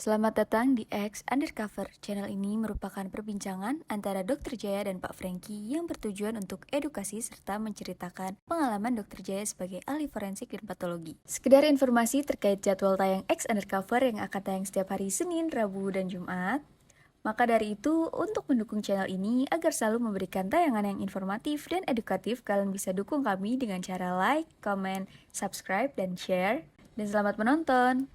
Selamat datang di X Undercover. Channel ini merupakan perbincangan antara Dr. Jaya dan Pak Franky yang bertujuan untuk edukasi serta menceritakan pengalaman Dr. Jaya sebagai ahli forensik dan patologi. Sekedar informasi terkait jadwal tayang X Undercover yang akan tayang setiap hari Senin, Rabu, dan Jumat. Maka dari itu, untuk mendukung channel ini agar selalu memberikan tayangan yang informatif dan edukatif, kalian bisa dukung kami dengan cara like, comment, subscribe, dan share. Dan selamat menonton!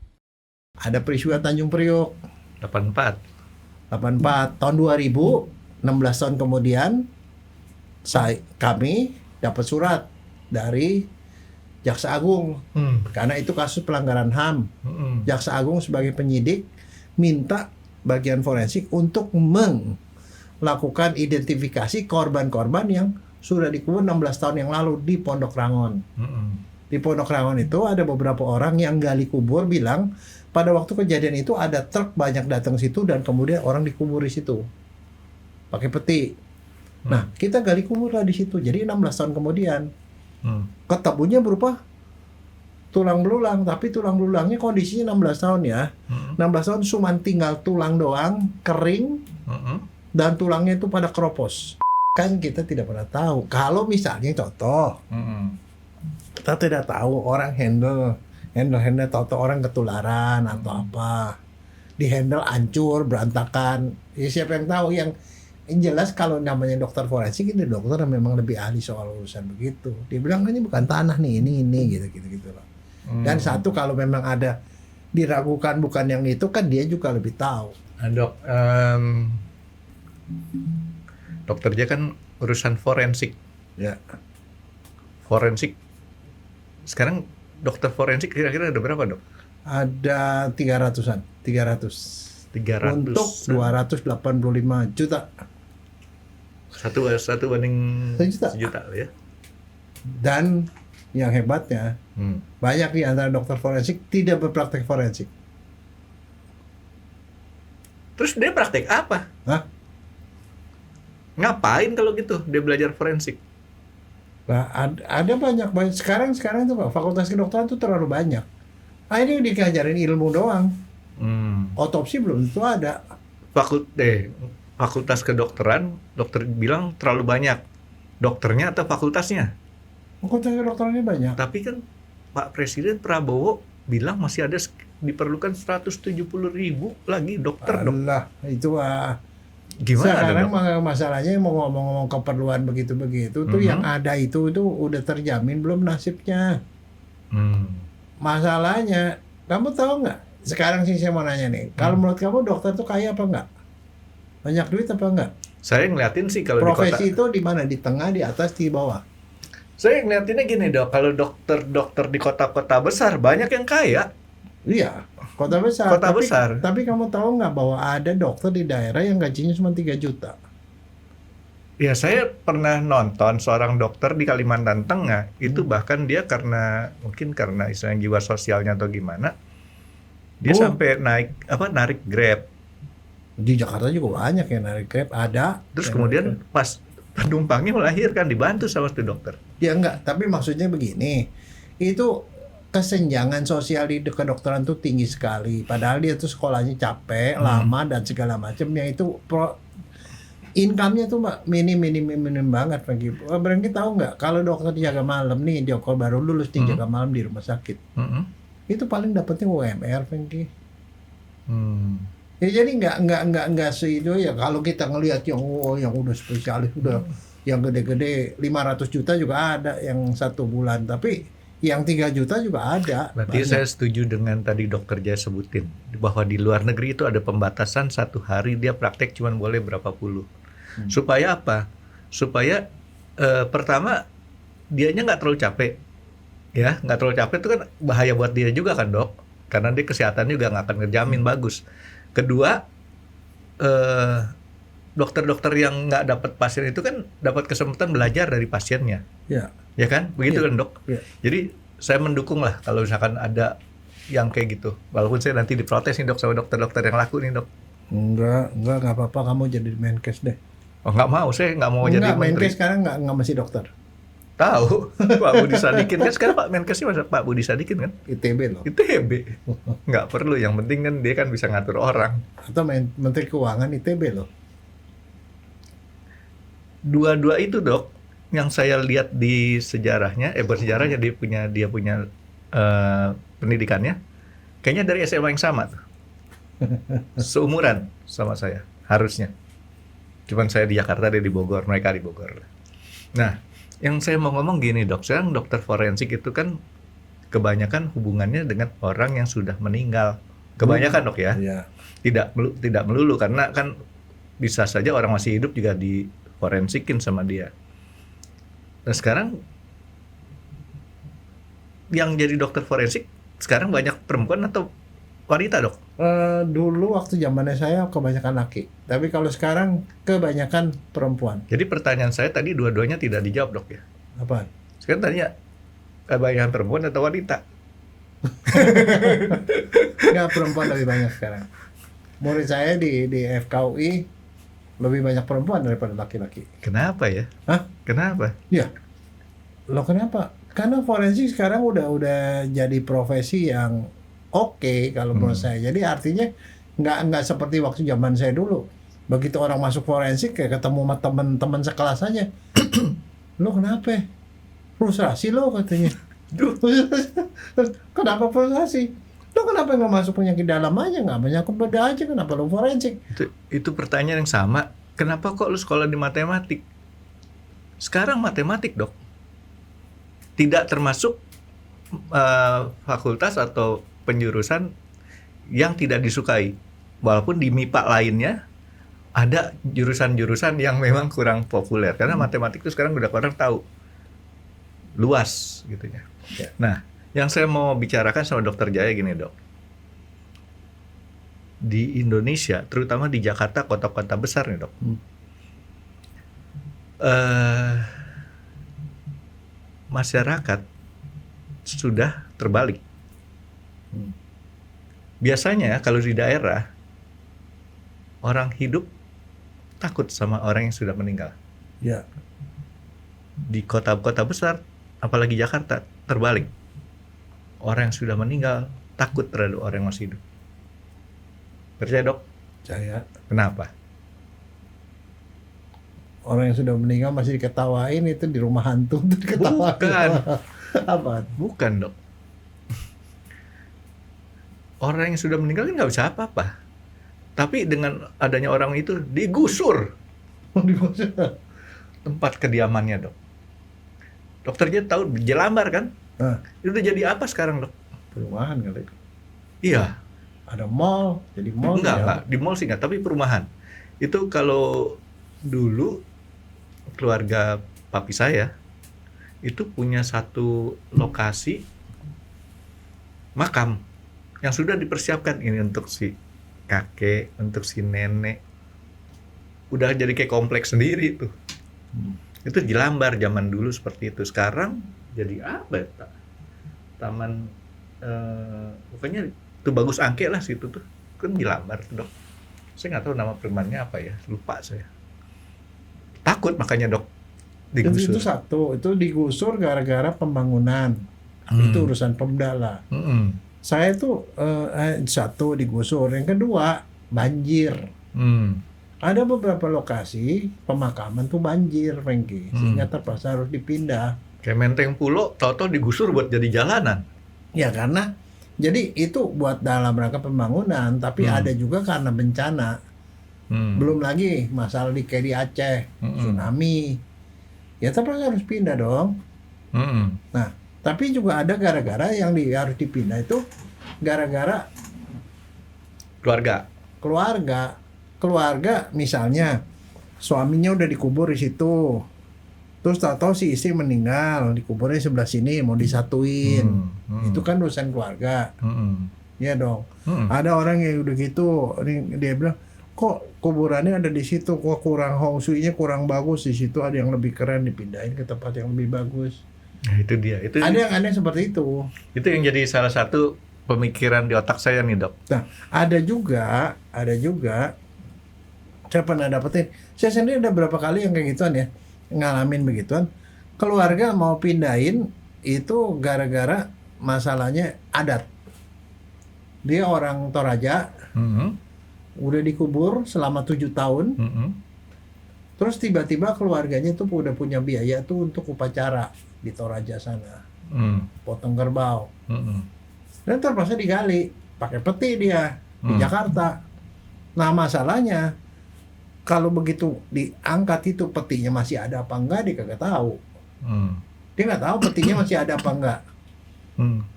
Ada peristiwa Tanjung Priok 84. 84 tahun 2000, 16 tahun kemudian kami dapat surat dari Jaksa Agung karena itu kasus pelanggaran HAM. Jaksa Agung sebagai penyidik minta bagian forensik untuk melakukan identifikasi korban-korban yang sudah dikubur 16 tahun yang lalu di Pondok Rangon. Di Pondok Rangon itu ada beberapa orang yang gali kubur bilang pada waktu kejadian itu ada truk banyak datang situ dan kemudian orang dikubur di situ pakai peti. Nah, kita gali kubur lah di situ. Jadi 16 tahun kemudian ketemunya berupa tulang belulang, tapi tulang belulangnya kondisinya 16 tahun ya. 16 tahun cuma tinggal tulang doang, kering, dan tulangnya itu pada keropos. Kan kita tidak pernah tahu. Kalau misalnya contoh, kita tidak tahu orang handle tahu orang ketularan atau apa, di handle hancur berantakan, ya siapa yang tahu. Yang jelas kalau namanya dokter forensik ini dokter yang memang lebih ahli soal urusan begitu. Dia bilang ini bukan tanah nih, ini gitu loh. Dan satu, kalau memang ada diragukan bukan yang itu, kan dia juga lebih tahu. Dok, dokter dia kan urusan forensik. Ya. Forensik. Sekarang dokter forensik kira-kira ada berapa, Dok? Ada 300-an. 300. Untuk 285 juta. Satu banding sejuta ya. Dan yang hebatnya, banyak di antara dokter forensik tidak berpraktek forensik. Terus dia praktek apa? Hah? Ngapain kalau gitu dia belajar forensik? Nah, ada banyak sekarang tuh Pak, fakultas kedokteran tuh terlalu banyak. Nah, ini diajarin ilmu doang. Otopsi belum tentu ada. Fakultas kedokteran, dokter bilang terlalu banyak. Dokternya atau fakultasnya? Fakultas kedokterannya banyak. Tapi kan Pak Presiden Prabowo bilang masih ada diperlukan 170.000 lagi dokter. Allah, itu Gimana sekarang dok? masalahnya mau ngomong-ngomong keperluan begitu-begitu tuh yang ada itu udah terjamin belum nasibnya. Masalahnya, kamu tahu nggak? Sekarang sih saya mau nanya nih, kalau menurut kamu dokter tuh kaya apa nggak? Banyak duit apa nggak? Saya ngeliatin sih kalau profesi di kota, itu di mana? Di tengah, di atas, di bawah? saya ngeliatinnya gini dok, kalau dokter di kota-kota besar banyak yang kaya. Iya, kota besar. Kota besar. Tapi kamu tahu nggak bahwa ada dokter di daerah yang gajinya cuma 3 juta? Ya, saya pernah nonton seorang dokter di Kalimantan Tengah, itu bahkan dia mungkin karena istilahnya jiwa sosialnya atau gimana, dia sampai narik Grab. Di Jakarta juga banyak yang narik Grab, ada. Terus kemudian pas penumpangnya melahirkan dibantu sama tuh dokter. Ya enggak, tapi maksudnya begini, itu kesenjangan sosial di kedokteran tuh tinggi sekali. Padahal dia tuh sekolahnya capek, lama dan segala macamnya, itu income-nya tuh minim banget. Berarti tahu nggak, kalau dokter jaga malam nih, dia baru lulus nih jaga malam di rumah sakit, itu paling dapetnya UMR, Franky. Ya jadi nggak itu ya. Kalau kita ngelihat yang udah spesialis, udah yang gede-gede 500 juta juga ada yang 1 bulan, tapi yang 3 juta juga ada. Berarti saya setuju dengan tadi dokter Jaya sebutin bahwa di luar negeri itu ada pembatasan 1 hari dia praktek cuma boleh berapa puluh. Supaya apa? Supaya pertama dianya nggak terlalu capek, ya nggak terlalu capek itu kan bahaya buat dia juga kan dok, karena dia kesehatannya juga nggak akan ngejamin bagus. Kedua, dokter-dokter yang nggak dapat pasien itu kan dapat kesempatan belajar dari pasiennya. Ya kan? Begitu kan dok? Jadi saya mendukung lah kalau misalkan ada yang kayak gitu. Walaupun saya nanti diprotes nih dok sama dokter-dokter yang laku nih dok. Enggak apa-apa, kamu jadi Menkes deh. Oh nggak mau, saya nggak mau jadi menteri. Menkes sekarang nggak masih dokter. Tahu, Pak Budi Sadikin kan sekarang Pak Menkesnya masa Pak Budi Sadikin kan? ITB loh. ITB. Nggak perlu, yang penting kan dia kan bisa ngatur orang. Atau Menteri Keuangan ITB loh. Dua-dua itu dok, yang saya lihat di sejarahnya, bersejarahnya dia punya pendidikannya, kayaknya dari SMA yang sama tuh. Seumuran sama saya, harusnya. Cuman saya di Jakarta, dia di Bogor, mereka di Bogor. Nah, yang saya mau ngomong gini dok, sekarang dokter forensik itu kan kebanyakan hubungannya dengan orang yang sudah meninggal. Kebanyakan dok ya. Iya. Tidak melulu, karena kan bisa saja orang masih hidup juga di forensikin sama dia. Nah sekarang yang jadi dokter forensik sekarang banyak perempuan atau wanita dok? Dulu waktu zamannya saya kebanyakan laki, tapi kalau sekarang kebanyakan perempuan. Jadi pertanyaan saya tadi dua-duanya tidak dijawab dok ya? Apa? Sekarang tanya kebanyakan perempuan atau wanita? Nggak, perempuan lebih banyak sekarang. Murid saya di FKUI lebih banyak perempuan daripada laki-laki. Kenapa ya? Hah? Kenapa? Ya. Loh kenapa? Karena forensik sekarang udah jadi profesi yang oke kalau menurut saya. Jadi artinya nggak seperti waktu zaman saya dulu. Begitu orang masuk forensik kayak ketemu sama teman-teman sekelas aja. Lo kenapa? Frustrasi lo katanya. Kenapa frustrasi? Lo kenapa nggak masuk penyakit dalam aja, nggak banyak beda aja, kenapa lo forensik? Itu pertanyaan yang sama. Kenapa kok lu sekolah di matematik? Sekarang matematik dok, tidak termasuk fakultas atau penjurusan yang tidak disukai. Walaupun di MIPA lainnya ada jurusan-jurusan yang memang kurang populer, karena matematik itu sekarang udah orang tahu luas gitu ya. Nah, yang saya mau bicarakan sama dokter Jaya gini dok, di Indonesia, terutama di Jakarta, kota-kota besar nih dok, masyarakat sudah terbalik. Biasanya kalau di daerah, orang hidup takut sama orang yang sudah meninggal. Ya. Di kota-kota besar, apalagi Jakarta, terbalik. Orang yang sudah meninggal takut terhadap orang yang masih hidup. Percaya dok? Percaya. Kenapa? Orang yang sudah meninggal masih diketawain, itu di rumah hantu diketawain. Bukan. Apa? Bukan dok. Orang yang sudah meninggal kan nggak bisa apa-apa. Tapi dengan adanya orang itu digusur tempat kediamannya dok. Dokternya tahu Jelambar kan? Itu udah jadi apa sekarang dok? Perumahan kali. Iya. Ada mall, jadi mall. Enggak, di mall sih enggak, tapi perumahan. Itu kalau dulu keluarga papi saya itu punya satu lokasi makam yang sudah dipersiapkan ini untuk si kakek, untuk si nenek. Udah jadi kayak kompleks sendiri tuh. Itu Jelambar zaman dulu seperti itu. Sekarang jadi apa ya? Taman pokoknya itu Bagus Angke lah situ tuh. Kan Jelambar tuh dok. Saya nggak tahu nama perumahannya apa ya, lupa saya. Takut makanya dok digusur. Itu satu, itu digusur gara-gara pembangunan. Itu urusan Pemda lah. Saya tuh satu digusur, yang kedua banjir. Ada beberapa lokasi pemakaman tuh banjir, Franky, sehingga terpaksa harus dipindah. Kayak Menteng Pulo, tahu-tahu digusur buat jadi jalanan. Ya karena jadi itu buat dalam rangka pembangunan, tapi ada juga karena bencana. Belum lagi masalah kayak di Aceh, tsunami. Ya terpaksa harus pindah dong. Nah, tapi juga ada gara-gara yang harus dipindah itu gara-gara keluarga misalnya suaminya udah dikubur di situ, terus tahu-tahu si istri meninggal, dikuburnya sebelah sini mau disatuin. Itu kan urusan keluarga. Ya dong. Ada orang yang udah gitu, dia bilang kok kuburannya ada di situ, kok kurang hong shui-nya kurang bagus, di situ ada yang lebih keren, dipindahin ke tempat yang lebih bagus. Nah, itu dia. Itu ada yang aneh seperti itu. Itu yang jadi salah satu pemikiran di otak saya nih dok. Nah, ada juga saya pernah dapetin, saya sendiri ada berapa kali yang kayak gituan ya, ngalamin begituan. keluarga mau pindahin itu gara-gara masalahnya adat. Dia orang Toraja, udah dikubur selama 7 tahun. Terus tiba-tiba keluarganya tuh udah punya biaya tuh untuk upacara di Toraja sana, potong kerbau. Dan terpaksa digali, pakai peti dia di Jakarta. Nah masalahnya kalau begitu diangkat itu petinya masih ada apa enggak, dia kagak tahu. Dia nggak tahu petinya masih ada apa enggak.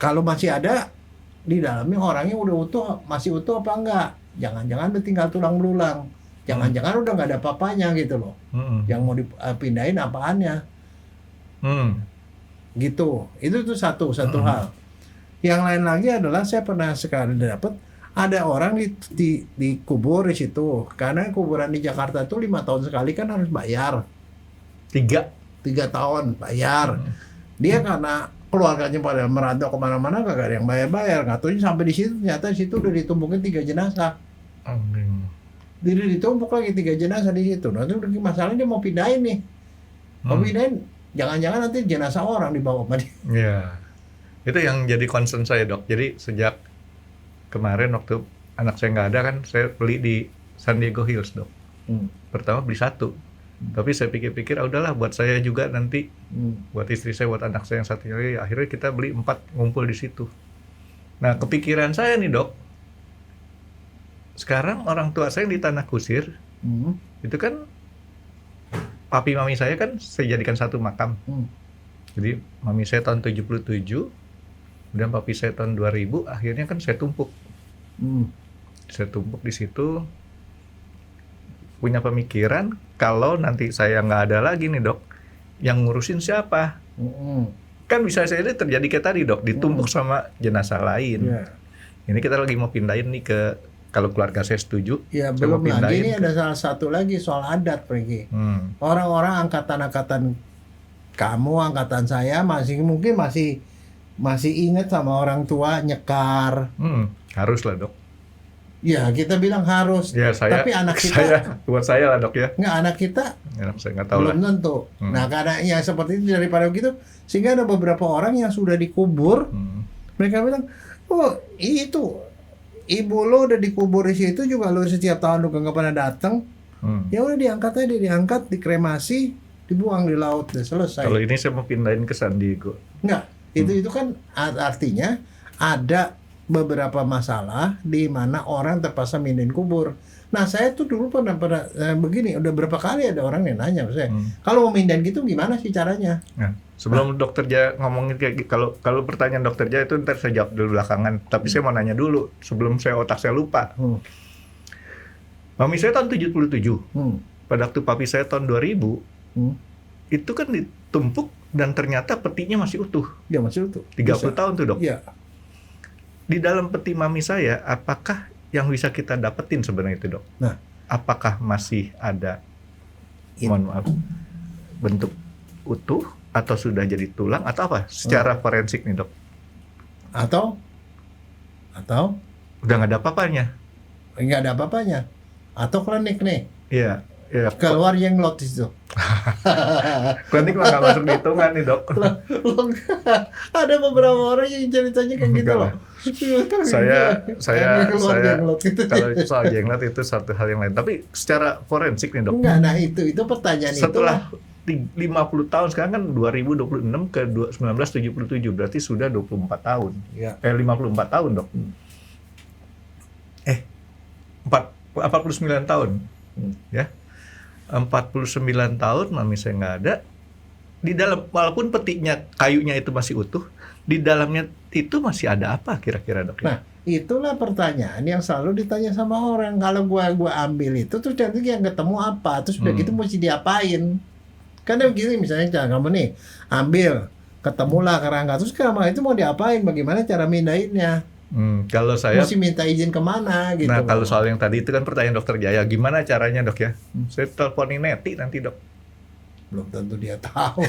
Kalau masih ada, di dalamnya orangnya udah utuh, masih utuh apa enggak? Jangan-jangan udah tinggal tulang belulang. Jangan-jangan udah nggak ada apa-apanya gitu loh. Yang mau dipindahin apaannya. Gitu. Itu tuh satu hal. Yang lain lagi adalah saya pernah sekali dapat ada orang dikubur di situ. Karena kuburan di Jakarta tuh 5 tahun sekali kan harus bayar. 3 tahun bayar. Dia karena keluarganya pada merantau kemana-mana kagak ada yang bayar-bayar. Nggak tahu sampai di situ ternyata di situ udah ditumpukin 3 jenazah. Jadi ditumpuk lagi 3 jenazah di situ. Nah itu masalahnya dia mau pindahin nih. Mau pindahin, jangan-jangan nanti jenazah orang dibawa sama dia. Iya. Itu yang jadi concern saya, Dok. Jadi sejak kemarin waktu anak saya nggak ada kan, saya beli di San Diego Hills, Dok. Pertama beli 1. Tapi saya pikir-pikir, udahlah buat saya juga nanti, buat istri saya, buat anak saya yang satunya lagi. Akhirnya kita beli 4, ngumpul di situ. Nah kepikiran saya nih, Dok, sekarang orang tua saya yang di Tanah Kusir, itu kan papi mami saya kan saya jadikan satu makam. Jadi mami saya tahun 77, kemudian papi saya tahun 2000, akhirnya kan saya tumpuk. Saya tumpuk di situ, punya pemikiran kalau nanti saya nggak ada lagi nih, Dok, yang ngurusin siapa? Kan bisa saja terjadi kayak tadi, Dok, ditumpuk sama jenazah lain. Ini kita lagi mau pindahin nih ke, kalau keluarga saya setuju, ya saya mau belum lagi ini ke, ada salah satu lagi soal adat, Pergi. Orang-orang angkatan kamu, angkatan saya mungkin masih ingat sama orang tua nyekar. Harus lah, Dok. Ya kita bilang harus. Ya, tapi anak kita, buat saya lah, Dok, ya. Nggak, anak kita saya nggak tahu belum lah. tentu. Nah karena yang seperti itu daripada begitu, sehingga ada beberapa orang yang sudah dikubur, mereka bilang, oh itu ibu lo udah dikubur di situ juga, lo setiap tahun lo nggak pernah datang. Ya udah diangkat aja, diangkat, dikremasi, dibuang di laut, udah selesai. Kalau ini saya mau pindahin ke San Diego. Enggak, itu kan artinya ada beberapa masalah di mana orang terpaksa mindahin kubur. Nah saya tuh dulu pernah begini, udah berapa kali ada orang yang nanya saya, kalau mau mindahin gitu gimana sih caranya? Nah, sebelum Dokter Jaya ngomongin kayak gitu, kalau pertanyaan Dokter Jaya itu ntar saya jawab dulu belakangan. Tapi saya mau nanya dulu sebelum otak saya lupa. Mami saya tahun 77. Pada waktu papi saya tahun 2000, itu kan ditumpuk dan ternyata petinya masih utuh. Ya masih utuh. 30 tahun tuh, Dok. Iya. Di dalam peti mami saya, apakah yang bisa kita dapetin sebenarnya itu, Dok? Nah, apakah masih ada, mohon maaf, bentuk utuh atau sudah jadi tulang atau apa? Secara forensik nih, Dok. Atau udah nggak ada apa-apanya. Nggak ada apa-apanya. Atau klinik nih. Iya. Keluar jenglot di situ. Klinik mah nggak masuk dihitungan nih, Dok. Ada beberapa orang yang ceritanya kayak gitu loh. Saya gitu. Kalau soal jenglot itu satu hal yang lain. Tapi secara forensik nih, Dok. Enggak, nah itu pertanyaan setelah 50 tahun, sekarang kan 2026 ke 1977, berarti sudah 24 tahun. Ya. 54 tahun, Dok. 49 tahun. Ya. 49 tahun mami saya nggak ada. Di dalam, walaupun petinya, kayunya itu masih utuh, di dalamnya itu masih ada apa kira-kira, Dok? Nah, itulah pertanyaan yang selalu ditanya sama orang. Kalau gua ambil itu, terus nanti yang ketemu apa? Terus udah gitu mesti diapain? Karena begini misalnya, kamu nih ambil, ketemulah kerangka, terus kerangka itu mau diapain? Bagaimana cara mindahinnya? Kalau saya mesti minta izin kemana gitu. Nah, kalau soal yang tadi itu kan pertanyaan Dokter Jaya, gimana caranya, Dok, ya? Saya teleponin Neti nanti, Dok. Belum tentu dia tahu.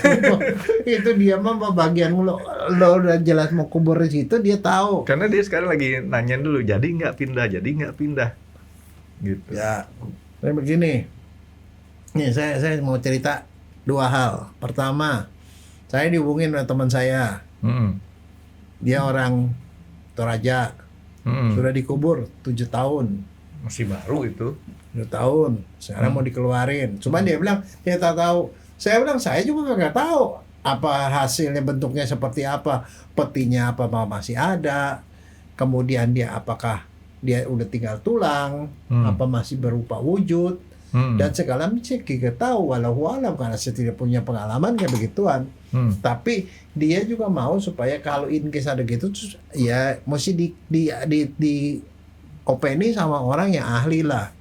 Itu dia mah bagian lo udah jelas mau kubur di situ, dia tahu. Karena dia sekarang lagi nanyain dulu, jadi nggak pindah gitu. Ya, saya begini. Nih saya mau cerita 2 hal. Pertama, Saya dihubungin oleh teman saya. Dia orang Toraja. Sudah dikubur 7 tahun. Masih baru itu. 2 tahun. Sekarang mau dikeluarin. Cuman dia bilang dia tak tahu. Saya bilang saya juga nggak tahu apa hasilnya, bentuknya seperti apa, petinya apa masih ada. Kemudian dia apakah dia udah tinggal tulang, apa masih berupa wujud, dan segala macam kita tahu walau alam karena saya tidak punya pengalaman kayak begituan. Tapi dia juga mau supaya kalau in case ada gitu, ya mesti di openi sama orang yang ahli lah,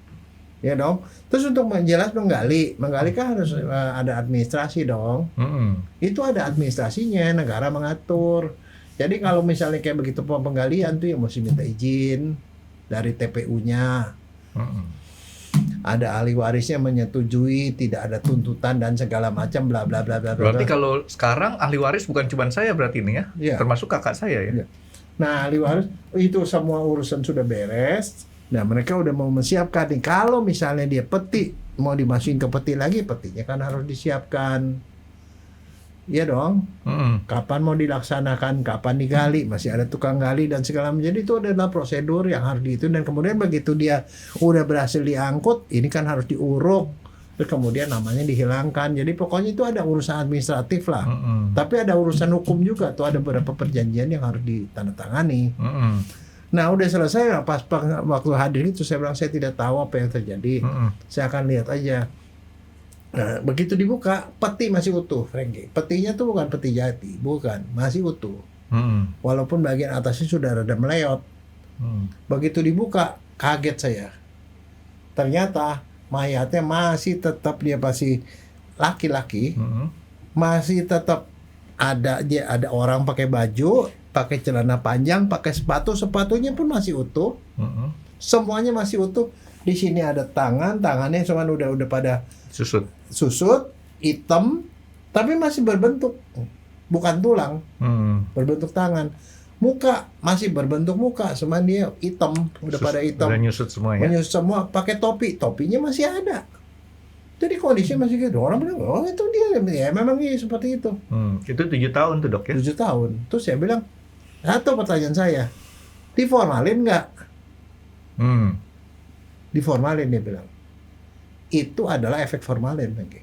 ya dong. Terus untuk menggali kan harus ada administrasi dong. Itu ada administrasinya, negara mengatur. Jadi kalau misalnya kayak begitu penggalian tuh ya mesti minta izin dari TPU-nya. Ada ahli warisnya menyetujui, tidak ada tuntutan dan segala macam bla bla bla bla. Berarti kalau sekarang ahli waris bukan cuma saya berarti ini ya? Iya. Termasuk kakak saya ya? Iya. Nah, ahli waris itu semua urusan sudah beres. Nah, mereka udah mau menyiapkan nih. Kalau misalnya dia peti mau dimasukin ke peti lagi, petinya kan harus disiapkan. Iya dong. Kapan mau dilaksanakan, kapan digali, masih ada tukang gali dan segala macam. Jadi itu adalah prosedur yang harus dihitung, dan kemudian begitu dia udah berhasil diangkut, ini kan harus diuruk, terus kemudian namanya dihilangkan. Jadi pokoknya itu ada urusan administratif lah. Tapi ada urusan hukum juga tuh, ada beberapa perjanjian yang harus ditandatangani. Nah udah selesai, pas waktu hadir itu saya bilang saya tidak tahu apa yang terjadi. Saya akan lihat aja. Nah, begitu dibuka, peti masih utuh, Frankie. Petinya tuh bukan peti jati, bukan, masih utuh. Walaupun bagian atasnya sudah rada meleot. Begitu dibuka, kaget saya. Ternyata mayatnya masih tetap, dia masih laki-laki, masih tetap ada orang pakai baju, pakai celana panjang, pakai sepatu, sepatunya pun masih utuh. Semuanya masih utuh. Di sini ada tangannya cuman udah pada susut, hitam, tapi masih berbentuk, bukan tulang, berbentuk tangan. Muka masih berbentuk muka, cuman dia hitam, udah pada hitam. Udah nyusut semua ya? Menyusut semua, pakai topinya masih ada. Jadi kondisinya masih gitu. Orang bilang, oh itu dia, ya memang iya seperti itu. Itu 7 tahun tuh dok ya? 7 tahun. Terus saya bilang, satu pertanyaan saya, diformalin nggak? Diformalin, dia bilang. Itu adalah efek formalin lagi.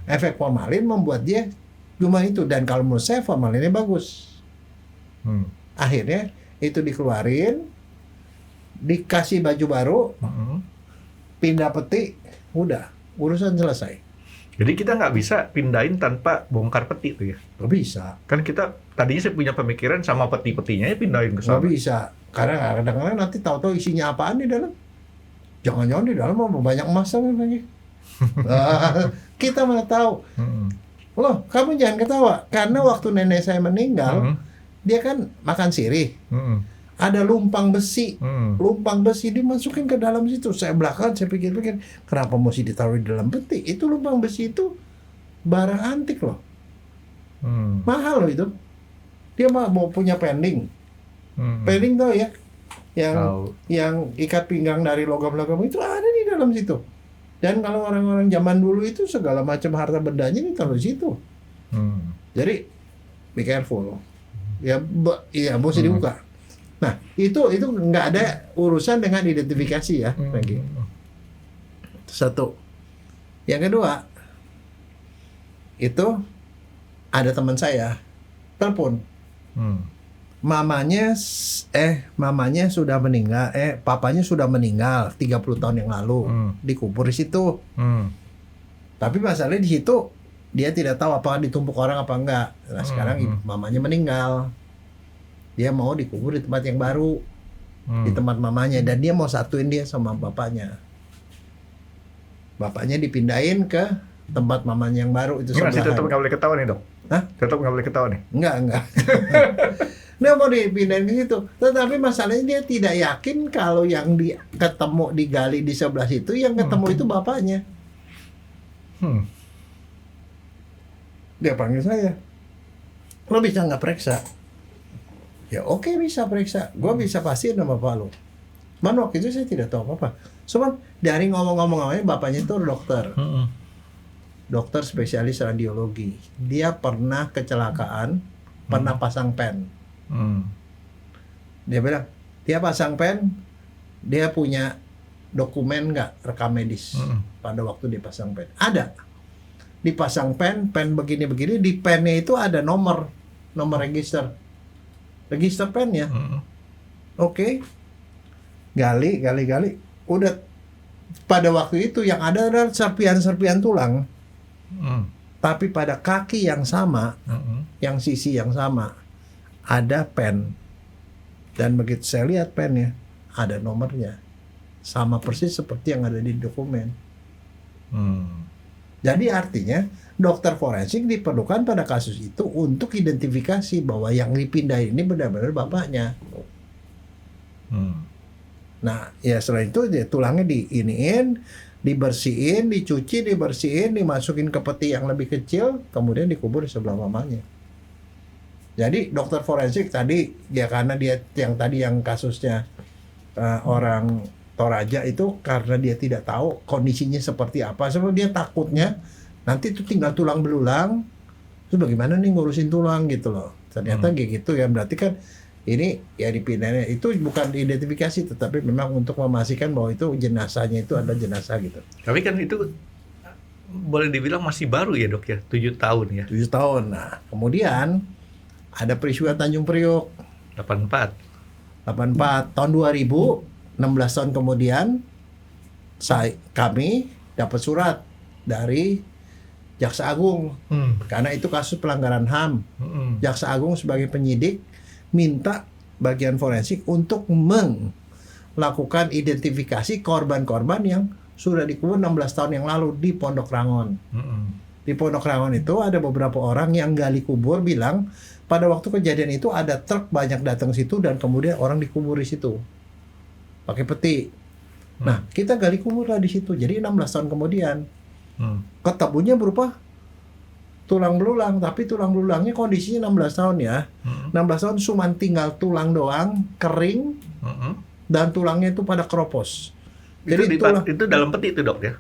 Efek formalin membuat dia cuma itu, dan kalau menurut saya formalinnya bagus. Akhirnya itu dikeluarin, dikasih baju baru, pindah peti, udah urusan selesai. Jadi kita nggak bisa pindahin tanpa bongkar peti tuh ya? Nggak bisa. Kan kita tadinya saya punya pemikiran sama peti-petinya ya pindahin ke sana. Nggak bisa, karena kadang-kadang nanti tahu-tahu isinya apaan di dalam. Jangan-jangan di dalam mau banyak emas lagi. Kita mana tahu. Loh, kamu jangan ketawa. Karena waktu nenek saya meninggal, dia kan makan sirih. Ada lumpang besi. Lumpang besi dimasukin ke dalam situ. Saya belakang, saya pikir-pikir, kenapa mesti ditaruh di dalam peti? Itu lumpang besi itu barang antik loh. Mahal loh itu. Dia mau punya pending. Pending tau ya? Yang ikat pinggang dari logam-logam itu ada di dalam situ. Dan kalau orang-orang zaman dulu itu segala macam harta bendanya ditaruh di situ. Jadi be careful. Ya mesti dibuka. Nah, itu nggak ada urusan dengan identifikasi ya, lagi. Satu. Yang kedua, itu ada teman saya telepon. Mamanya sudah meninggal, papanya sudah meninggal 30 tahun yang lalu, dikubur di situ. Tapi masalahnya di situ dia tidak tahu apakah ditumpuk orang apa enggak. Nah, sekarang mamanya meninggal. Dia mau dikubur di tempat yang baru, di tempat mamanya, dan dia mau satuin dia sama bapaknya. Bapaknya dipindahin ke tempat mamanya yang baru itu. Ini masih tetap nggak boleh ketawa nih dok? Hah? Tetap nggak boleh ketawa nih? Enggak. Dia mau dipindahin ke situ, tetapi masalahnya dia tidak yakin kalau yang ketemu digali di sebelah situ, yang ketemu itu bapaknya. Dia panggil saya, lo bisa nggak periksa? Ya oke, bisa periksa. Gue bisa pastiin sama bapak lo. Man waktu itu saya tidak tahu apa-apa. Cuman dari ngomong-ngomong awalnya bapaknya itu dokter. dokter spesialis radiologi. Dia pernah kecelakaan, pernah pasang pen. Dia bilang, dia pasang pen, dia punya dokumen nggak rekam medis pada waktu dia pasang pen? Ada. Dipasang pen begini-begini, di pennya itu ada nomor register pennya. Oke. Gali. Udah pada waktu itu yang ada adalah serpian tulang. Tapi pada kaki yang sama, yang sisi yang sama, ada pen. Dan begitu saya lihat pennya, ada nomornya. Sama persis seperti yang ada di dokumen. Jadi artinya dokter forensik diperlukan pada kasus itu untuk identifikasi bahwa yang dipindah ini benar-benar bapaknya. Nah, ya setelah itu dia tulangnya diiniin, dibersihin, dicuci, dimasukin ke peti yang lebih kecil, kemudian dikubur di sebelah mamanya. Jadi dokter forensik tadi ya karena dia yang kasusnya orang Toraja itu karena dia tidak tahu kondisinya seperti apa, sebab dia takutnya nanti itu tinggal tulang belulang, terus bagaimana nih ngurusin tulang gitu loh. Ternyata kayak gitu ya, berarti kan ini ya dipindahnya itu bukan identifikasi, tetapi memang untuk memastikan bahwa itu jenazahnya itu adalah jenazah gitu. Tapi kan itu boleh dibilang masih baru ya dok ya, 7 tahun ya. 7 tahun. Nah kemudian ada peristiwa Tanjung Priok 84 tahun 2000. 16 tahun kemudian kami dapat surat dari Jaksa Agung karena itu kasus pelanggaran HAM. Jaksa Agung sebagai penyidik minta bagian forensik untuk melakukan identifikasi korban-korban yang sudah dikubur 16 tahun yang lalu di Pondok Rangon. Di Pondok Rangon itu ada beberapa orang yang gali kubur bilang pada waktu kejadian itu ada truk banyak datang situ dan kemudian orang dikubur di situ pakai peti. Nah, kita gali kubur lah di situ. Jadi 16 tahun kemudian ketemunya berupa tulang belulang, tapi tulang belulangnya kondisinya 16 tahun ya. 16 tahun cuma tinggal tulang doang, kering, dan tulangnya itu pada keropos. Jadi itu dalam peti itu dok ya?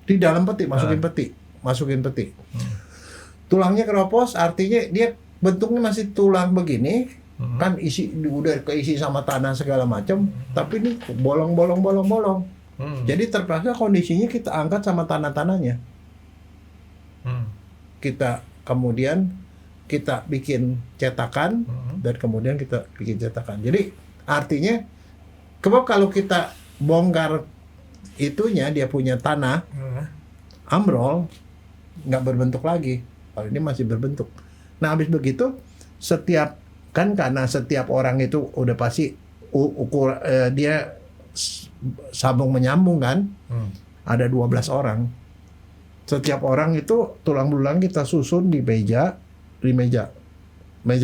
Di dalam peti, masukin peti. Tulangnya keropos, artinya dia bentuknya masih tulang begini. Kan udah keisi sama tanah segala macam, tapi ini bolong. Jadi terpaksa kondisinya kita angkat sama tanah-tanahnya. Kita kemudian kita bikin cetakan dan kemudian kita bikin cetakan. Jadi artinya kalau kita bongkar itunya, dia punya tanah ambrol, nggak berbentuk lagi. Kalau ini masih berbentuk. Nah habis begitu karena setiap orang itu udah pasti dia sambung menyambung kan. Ada 12 orang. Setiap orang itu tulang belulang kita susun di meja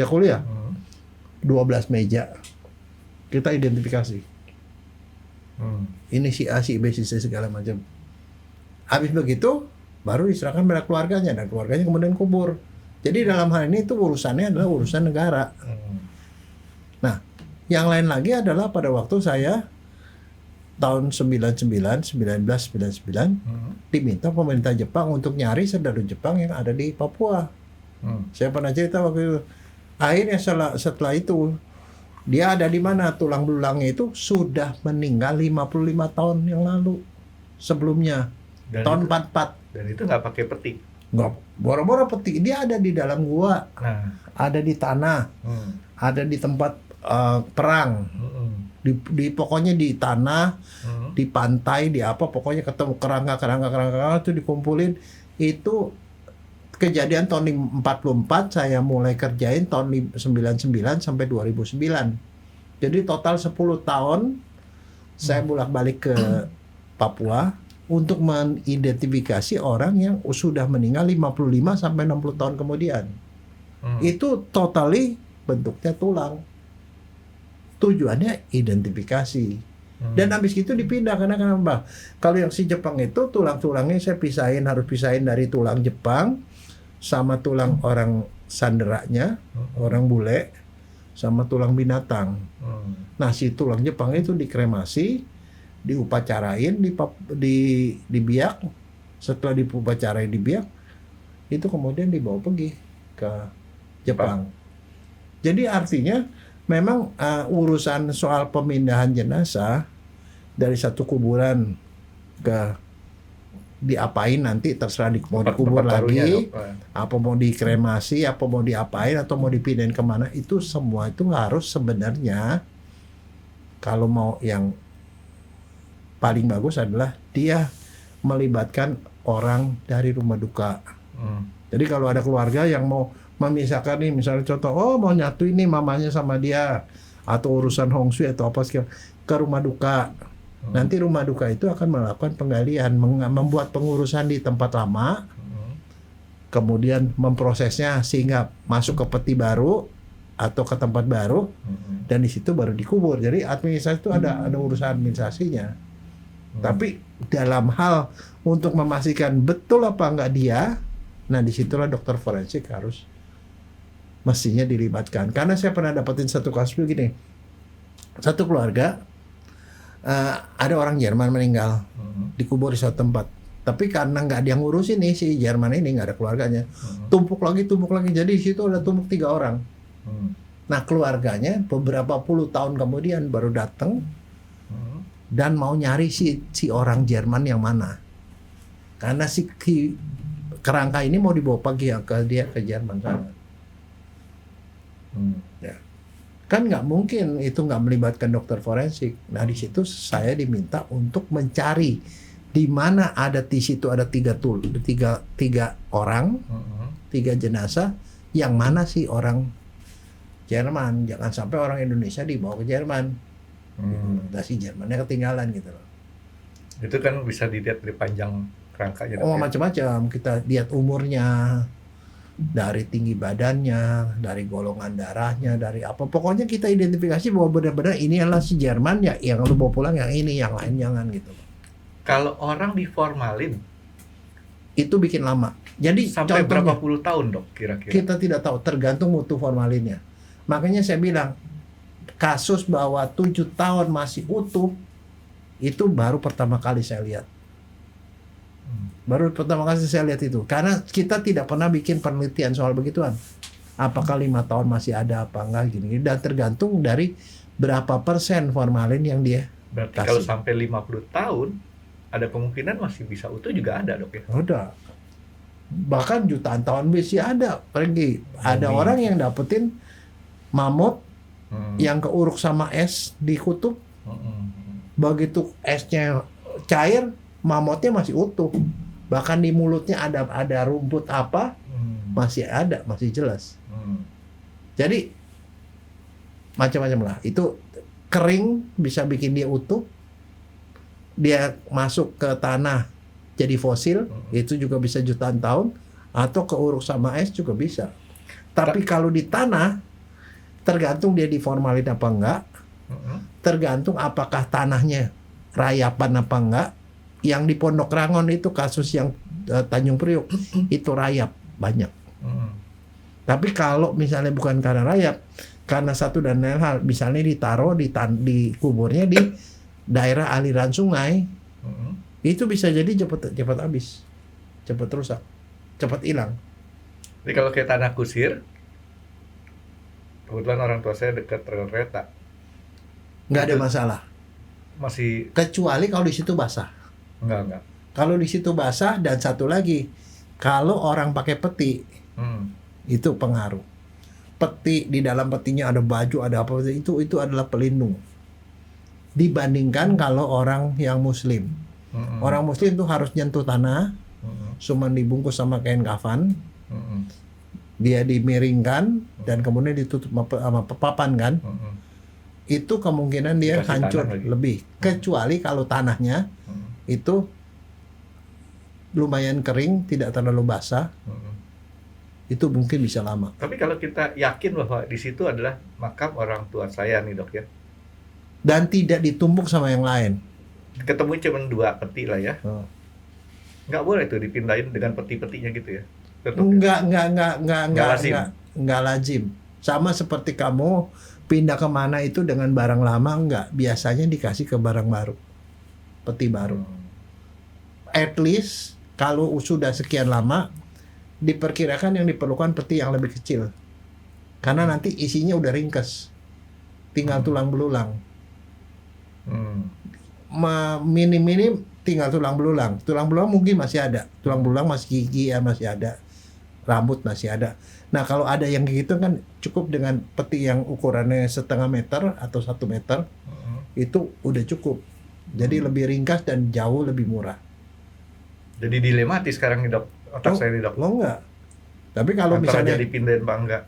kuliah. 12 meja. Kita identifikasi. Ini si A, si B, si C segala macam. Habis begitu baru diserahkan pada keluarganya dan keluarganya kemudian kubur. Jadi dalam hal ini itu urusannya adalah urusan negara. Nah, yang lain lagi adalah pada waktu saya tahun 1999 diminta pemerintah Jepang untuk nyari saudara Jepang yang ada di Papua. Saya pernah cerita waktu itu. Akhirnya setelah itu dia ada di mana, tulang belulangnya itu sudah meninggal 55 tahun yang lalu sebelumnya. Dan tahun 44. Dan itu nggak pakai peti. Nggak, boro-boro peti. Dia ada di dalam gua, ada di tanah, ada di tempat perang, pokoknya di tanah, di pantai, di apa, pokoknya ketemu kerangka itu dikumpulin. Itu kejadian tahun 44, saya mulai kerjain tahun 99 sampai 2009. Jadi total 10 tahun saya bolak-balik ke Papua untuk mengidentifikasi orang yang sudah meninggal 55 sampai 60 tahun kemudian. Itu totally bentuknya tulang. Tujuannya identifikasi. Dan habis itu dipindah karena kenapa? Kalau yang si Jepang itu tulang-tulangnya saya harus pisahin dari tulang Jepang sama tulang orang sanderanya, orang bule, sama tulang binatang. Nah, si tulang Jepang itu dikremasi, diupacarain di biak. Setelah diupacarain di biak, itu kemudian dibawa pergi ke Jepang. Jadi artinya memang urusan soal pemindahan jenazah dari satu kuburan ke diapain nanti terserah mau dikubur lagi, apa mau dikremasi, apa mau diapain atau mau dipindahin kemana, itu semua itu harus sebenarnya kalau mau yang paling bagus adalah dia melibatkan orang dari rumah duka. Jadi kalau ada keluarga yang mau memisahkan nih, misalnya contoh, mau nyatu ini mamanya sama dia atau urusan Hong Shui atau apa segala ke rumah duka. Nanti rumah duka itu akan melakukan penggalian, membuat pengurusan di tempat lama, kemudian memprosesnya sehingga masuk ke peti baru atau ke tempat baru, dan di situ baru dikubur. Jadi administrasi itu ada urusan administrasinya. Tapi dalam hal untuk memastikan betul apa enggak dia, nah disitulah dokter forensik harus mestinya dilibatkan. Karena saya pernah dapetin satu kasus begini, satu keluarga ada orang Jerman meninggal, dikubur di suatu tempat. Tapi karena nggak ada yang ngurusin nih si Jerman ini, nggak ada keluarganya, tumpuk lagi. Jadi di situ ada tumpuk 3 orang. Nah keluarganya beberapa puluh tahun kemudian baru datang dan mau nyari si orang Jerman yang mana. Karena si kerangka ini mau dibawa pagi ya ke Jerman sana. Ya. Kan nggak mungkin itu nggak melibatkan dokter forensik. Nah di situ saya diminta untuk mencari di mana ada di situ ada tiga orang, 3 jenazah, yang mana sih orang Jerman. Jangan sampai orang Indonesia dibawa ke Jerman. Nah si Jermannya ketinggalan gitu loh. Itu kan bisa dilihat dari panjang kerangkanya. Macam-macam. Kita lihat umurnya, dari tinggi badannya, dari golongan darahnya, dari apa. Pokoknya kita identifikasi bahwa benar-benar ini adalah si Jerman ya, yang lu bawa pulang yang ini, yang lain jangan gitu. Kalau orang diformalin itu bikin lama. Jadi sampai berapa puluh tahun dok kira-kira? Kita tidak tahu, tergantung mutu formalinnya. Makanya saya bilang kasus bahwa 7 tahun masih utuh itu baru pertama kali saya lihat. Baru pertama kali saya lihat itu. Karena kita tidak pernah bikin penelitian soal begituan. Apakah 5 tahun masih ada apa enggak gini. Dan tergantung dari berapa persen formalin yang dia berarti kasih. Kalau sampai 50 tahun ada kemungkinan masih bisa utuh juga ada dok ya? Udah. Bahkan jutaan tahun masih ada. Pergi. Ada orang yang dapetin mamut yang keuruk sama es di kutub. Begitu esnya cair, mamutnya masih utuh. Bahkan di mulutnya ada rumput apa, masih ada, masih jelas. Jadi macam-macam lah. Itu kering bisa bikin dia utuh. Dia masuk ke tanah jadi fosil, itu juga bisa jutaan tahun. Atau keuruk sama es juga bisa. Tapi kalau di tanah, tergantung dia diformalin apa enggak. Tergantung apakah tanahnya rayapan apa enggak. Yang di Pondok Rangon itu kasus yang Tanjung Priok itu rayap banyak. Tapi kalau misalnya bukan karena rayap, karena satu dan lain hal, misalnya ditaruh di kuburnya di daerah aliran sungai, itu bisa jadi cepat habis, cepat rusak, cepat hilang. Jadi kalau kayak tanah kusir, kebetulan orang tua saya dekat rel kereta, nggak ada masalah. Masih kecuali kalau di situ basah. Enggak. Kalau di situ basah, dan satu lagi, kalau orang pakai peti, itu pengaruh. Peti, di dalam petinya ada baju, ada apa, itu adalah pelindung. Dibandingkan kalau orang yang muslim. Orang muslim itu harus nyentuh tanah, cuma dibungkus sama kain kafan, dia dimiringkan, dan kemudian ditutup sama papan kan. Itu kemungkinan dia dikasih hancur lebih. Kecuali kalau tanahnya itu lumayan kering, tidak terlalu basah, itu mungkin bisa lama. Tapi kalau kita yakin bahwa di situ adalah makam orang tua saya nih dok ya, dan tidak ditumpuk sama yang lain, ketemu cuma 2 peti lah ya, nggak boleh tuh dipindahin dengan peti-petinya gitu ya? Nggak lazim. Sama seperti kamu pindah kemana itu dengan barang lama, nggak. Biasanya dikasih ke barang baru, peti baru. At least kalau sudah sekian lama, diperkirakan yang diperlukan peti yang lebih kecil. Karena nanti isinya udah ringkes. Tinggal tulang belulang. Minim-minim tinggal tulang belulang. Tulang belulang mungkin masih ada. Tulang belulang masih gigi ya masih ada. Rambut masih ada. Nah kalau ada yang gitu kan cukup dengan peti yang ukurannya 0,5 meter atau 1 meter. Itu udah cukup. Jadi lebih ringkas dan jauh lebih murah. Jadi dilematis sekarang nih dok, otak saya nih dok. Lo enggak. Tapi kalau Antara misalnya jadi pindahin apa enggak?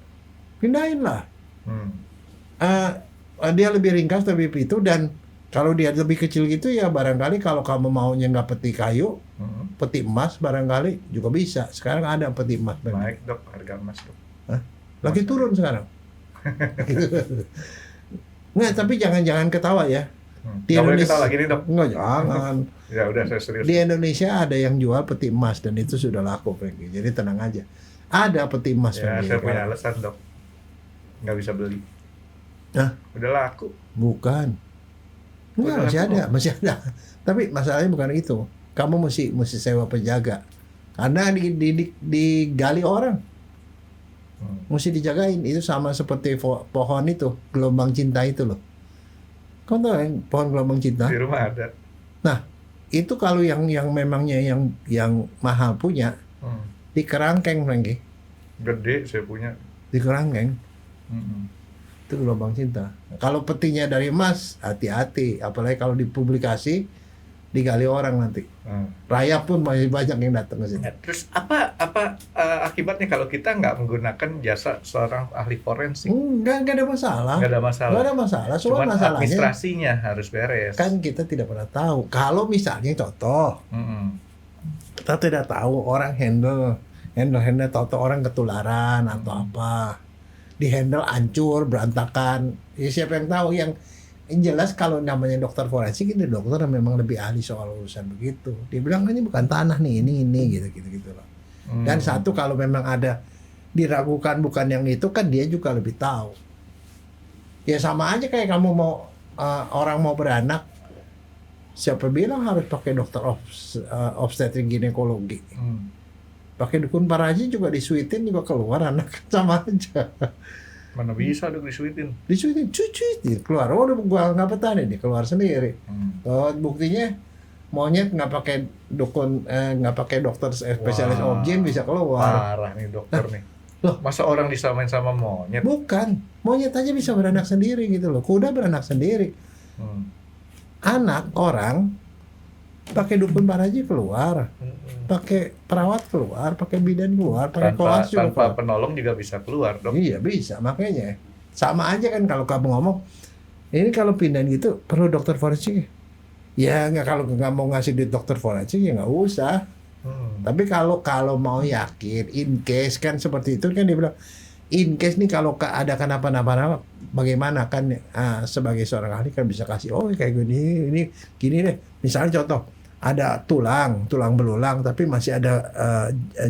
pindahin lah. Dia lebih ringkas, lebih itu, dan kalau dia lebih kecil gitu ya barangkali kalau kamu maunya nggak peti kayu, peti emas barangkali juga bisa. Sekarang ada peti emas. Naik dok, harga emas dok. Lagi turun sekarang. Nggak, tapi jangan ketawa ya. Di Nggak boleh Indonesia kita lagi nih dok. nggak, jangan. Ya udah saya serius. Di Indonesia ada yang jual peti emas dan itu sudah laku, Franky. Jadi tenang aja. Ada peti emas. Ya Franky. saya punya alasan dok. Nggak bisa beli. Hah? Udah laku. Bukan. Enggak, Udah masih ada. Tapi masalahnya bukan itu. Kamu mesti sewa penjaga. Karena digali orang. Mesti dijagain. Itu sama seperti pohon itu, gelombang cinta itu loh. Kamu tahu yang pohon gelombang cinta? Di rumah ada. Nah, itu kalau yang memangnya yang mahal punya, di kerangkeng, Franky. Gede saya punya. Di kerangkeng. Itu gelombang cinta. Kalau petinya dari emas, hati-hati. Apalagi kalau dipublikasi, digali orang nanti. Rayap pun masih banyak yang datang ke sini. Nah, terus apa akibatnya kalau kita nggak menggunakan jasa seorang ahli forensik? Nggak ada masalah. Nggak ada masalah. Nggak ada masalah. Cuman masalahnya administrasinya harus beres. kan kita tidak pernah tahu. Kalau misalnya contoh, kita tidak tahu orang handle tahu orang ketularan atau apa, di handle hancur berantakan. Ya, siapa yang tahu? Yang jelas kalau namanya dokter forensik ini dokter yang memang lebih ahli soal urusan begitu. Dia bilang ini bukan tanah nih, ini gitu loh. Dan satu, kalau memang ada diragukan bukan yang itu, kan dia juga lebih tahu. Ya sama aja kayak kamu mau orang mau beranak, siapa bilang harus pakai dokter obstetrik ginekologi? Pakai dukun paraji juga disuitin juga keluar anak, sama aja. Mana bisa dong disuitin? Disuitin, cuci keluar. Oh, gua nggak betah nih, keluar sendiri. Oh, buktinya monyet nggak pakai dukun, nggak pakai dokter spesialis obgyn bisa keluar. Parah nih dokter nih. Loh, masa orang disamain sama monyet? Bukan, monyet aja bisa beranak sendiri gitu loh. Kuda beranak sendiri. Anak orang pakai dukun paraji keluar, pakai perawat keluar, pakai bidan keluar, pakai koas juga tanpa keluar. penolong juga bisa keluar dok. Iya bisa, makanya sama aja kan kalau kamu ngomong ini kalau pindahin gitu perlu dokter forensik. Ya nggak, kalau nggak mau ngasih duit dokter forensik ya nggak usah. Tapi kalau mau yakin, in case kan seperti itu kan dia bilang in case nih kalau ada kenapa-napa bagaimana kan, sebagai seorang ahli kan bisa kasih kayak gini, ini gini deh. Misalnya contoh, ada tulang belulang tapi masih ada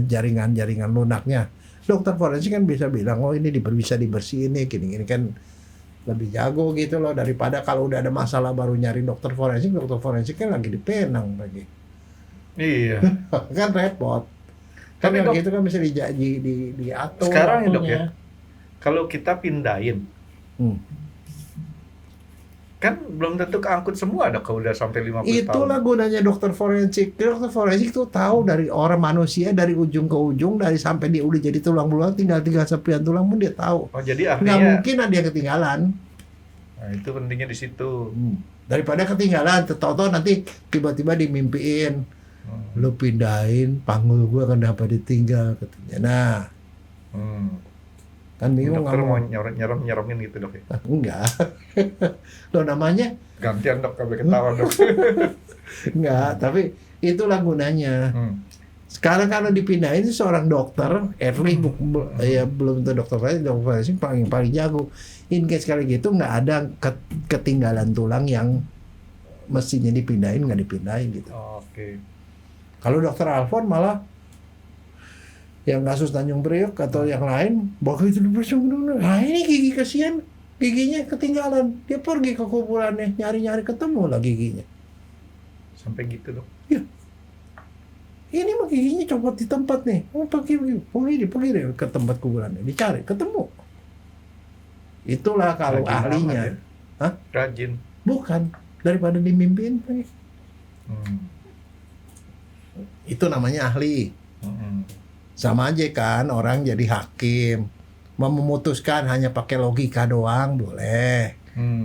jaringan lunaknya. Dokter forensik kan bisa bilang ini bisa dibersihin nih, gini kan lebih jago gitu loh, daripada kalau udah ada masalah baru nyari dokter forensik kan lagi di Penang lagi. Iya. Kan repot. Kan Tapi yang dok, gitu kan bisa diatur. sekarang ya dok waktunya. ya, kalau kita pindahin, kan belum tentu keangkut semua dok kalau udah sampai 50 tahun. Itulah gunanya dokter forensik. Dokter forensik tuh tahu dari orang manusia dari ujung ke ujung, dari sampai dia udah jadi tulang belulang, tinggal serpihan tulang pun dia tahu. Oh jadi Nggak artinya, mungkin ada yang ketinggalan. nah, itu pentingnya di situ. Daripada ketinggalan, tahu-tahu nanti tiba-tiba dimimpiin, lu pindahin, panggul gua kenapa ditinggal katanya. Nah, kan bingung Dokter mau ngomong. nyeremin gitu dok ya? Enggak. Lo namanya Gantian dok, kabel ketawa dok. enggak, tapi itulah gunanya. Sekarang kalau dipindahin itu seorang dokter, ya belum tentu dokter forensik paling jago. In case kali gitu nggak ada ketinggalan tulang yang mestinya dipindahin nggak dipindahin gitu. Oke. Kalau dokter Alfon malah yang kasus Tanjung Priok atau yang lain, begitu dibersihkan, nah ini gigi kasihan, giginya ketinggalan, dia pergi ke kuburannya nyari ketemu lah giginya. Sampai gitu dok. Ya. Ini mah giginya copot di tempat nih. Oh pergi deh ke tempat kuburan, dicari, ketemu. Itulah kalau Rajin ahlinya. amat ya. Hah? Rajin. Bukan, daripada dimimpiin. Itu namanya ahli. Sama aja kan orang jadi hakim. Mau memutuskan hanya pakai logika doang boleh.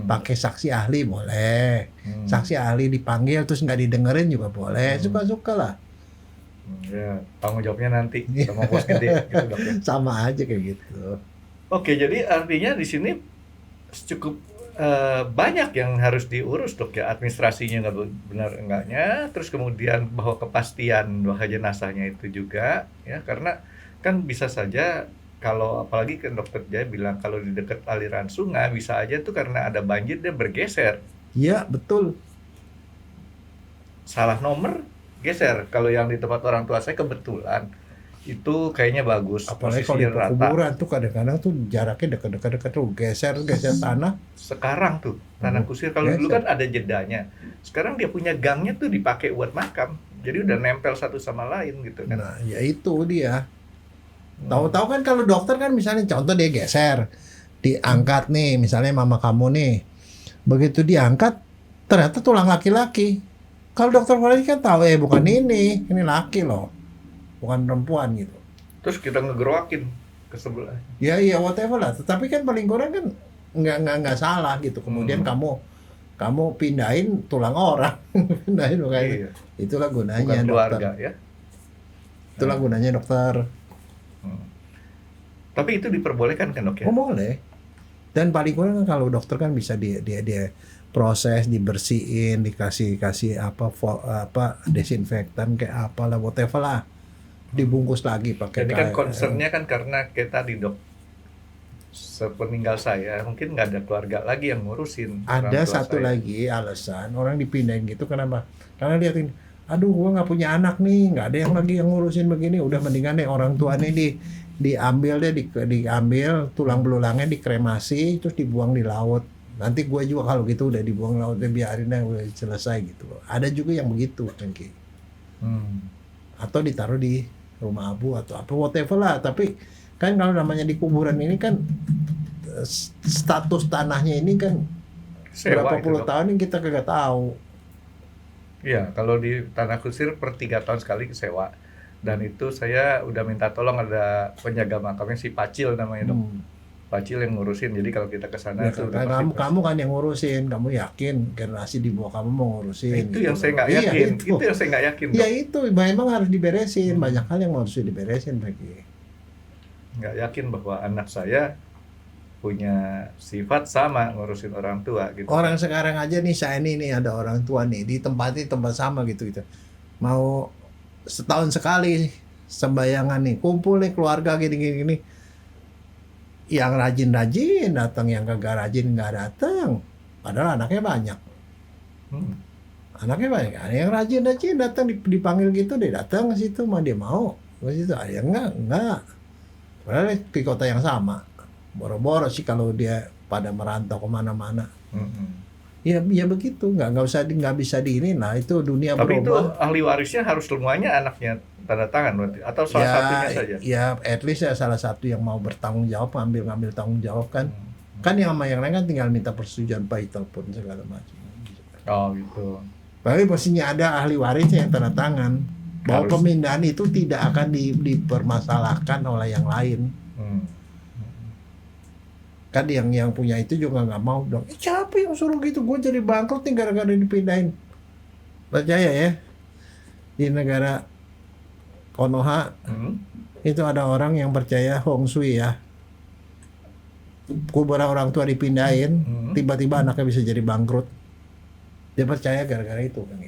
Pakai saksi ahli boleh. Saksi ahli dipanggil terus nggak didengerin juga boleh. Suka-suka lah. Ya, tanggung jawabnya nanti sama bos gede gitu Dok ya. Sama aja kayak gitu. Oke, jadi artinya di sini cukup banyak yang harus diurus Dok ya, administrasinya nggak benar enggaknya, terus kemudian bahwa kepastian bahwa jenazahnya itu juga ya, karena kan bisa saja kalau apalagi kan Dokter Jaya bilang kalau di dekat aliran sungai bisa aja tuh karena ada banjir dia bergeser, Iya betul. salah nomor geser. Kalau yang di tempat orang tua saya kebetulan itu kayaknya bagus, Apalagi kalau di posisinya rata. kuburan tuh kadang-kadang tuh jaraknya dekat-dekat tuh geser tanah. Sekarang tuh tanah kusir kalau dulu Geser. kan ada jedanya, sekarang dia punya gangnya tuh dipakai buat makam, jadi udah nempel satu sama lain gitu kan. Nah, ya itu dia. Tahu-tahu kan kalau dokter kan misalnya contoh dia geser, diangkat nih, misalnya mama kamu nih. Begitu diangkat ternyata tulang laki-laki. Kalau dokter forensik kan tahu bukan ini laki loh. Bukan perempuan gitu. Terus kita ngegeroakin ke sebelah. Ya whatever lah. Tetapi kan paling kurang kan nggak salah gitu. Kemudian kamu pindahin tulang orang, pindahin makanya. Iya. Itulah gunanya Bukan keluarga dokter. ya. Itulah gunanya dokter. Tapi itu diperbolehkan kan Dok ya? Oh boleh. Dan paling kurang kan kalau dokter kan bisa dia proses, dibersihin, dikasih apa desinfektan kayak apalah whatever lah. Dibungkus lagi pakai Jadi kan concernnya kan karena kayak tadi Dok, sepeninggal saya mungkin nggak ada keluarga lagi yang ngurusin. orang Ada tua satu saya. lagi alasan orang dipindahin gitu kenapa? Karena liatin, aduh gua nggak punya anak nih, nggak ada yang lagi yang ngurusin begini, udah mendingan deh orang tua nih diambil diambil tulang belulangnya dikremasi terus dibuang di laut. Nanti gue juga kalau gitu udah dibuang laut biarin deh udah selesai gitu. Ada juga yang begitu Franky. Atau ditaruh di rumah abu atau apa whatever lah, tapi kan kalau namanya di kuburan ini kan status tanahnya ini kan Sewa berapa itu, puluh Dok. tahun yang kita kagak tahu. Iya, kalau di Tanah Kusir per 3 tahun sekali sewa. Dan itu saya udah minta tolong ada penjaga makamnya si Pacil namanya Dok. Pacil yang ngurusin. Jadi kalau kita ke sana Ya, itu udah kamu pasti. kamu kan yang ngurusin, kamu yakin generasi di bawah kamu mau ngurusin. Itu gitu yang saya loh. nggak Iya, yakin. itu. Itu yang saya nggak yakin Dok. Ya itu memang harus diberesin, banyak hal yang harus diberesin lagi. Nggak yakin bahwa anak saya punya sifat sama ngurusin orang tua gitu. Orang sekarang aja nih saya nih ada orang tua nih di tempat sama gitu. Mau setahun sekali sembayangan nih, kumpul nih keluarga gini. Yang rajin datang, yang kagak rajin nggak datang. Padahal anaknya banyak. Anaknya banyak. Ada yang rajin datang dipanggil gitu dia datang ke situ, mah dia mau. Ke situ ada yang enggak. Padahal di kota yang sama. Boro-boro sih kalau dia pada merantau kemana-mana. Ya begitu, nggak bisa diinin. Nah itu dunia Tapi itu berubah. ahli warisnya harus semuanya anaknya tanda tangan berarti atau salah satunya saja. Ya at least ya salah satu yang mau bertanggung jawab, ngambil tanggung jawab kan. Kan yang sama yang lain kan tinggal minta persetujuan bayi telepon segala macam. Oh gitu. Tapi pastinya ada ahli warisnya yang tanda tangan bahwa Harus. pemindahan itu tidak akan dipermasalahkan oleh yang lain. Kan yang punya itu juga nggak mau dong. Siapa yang suruh gitu? Gue jadi bangkrut nih gara-gara dipindahin. Percaya ya, di negara Konoha itu ada orang yang percaya Hong Shui ya. Kuburan orang tua dipindahin, tiba-tiba anaknya bisa jadi bangkrut. Dia percaya gara-gara itu kan.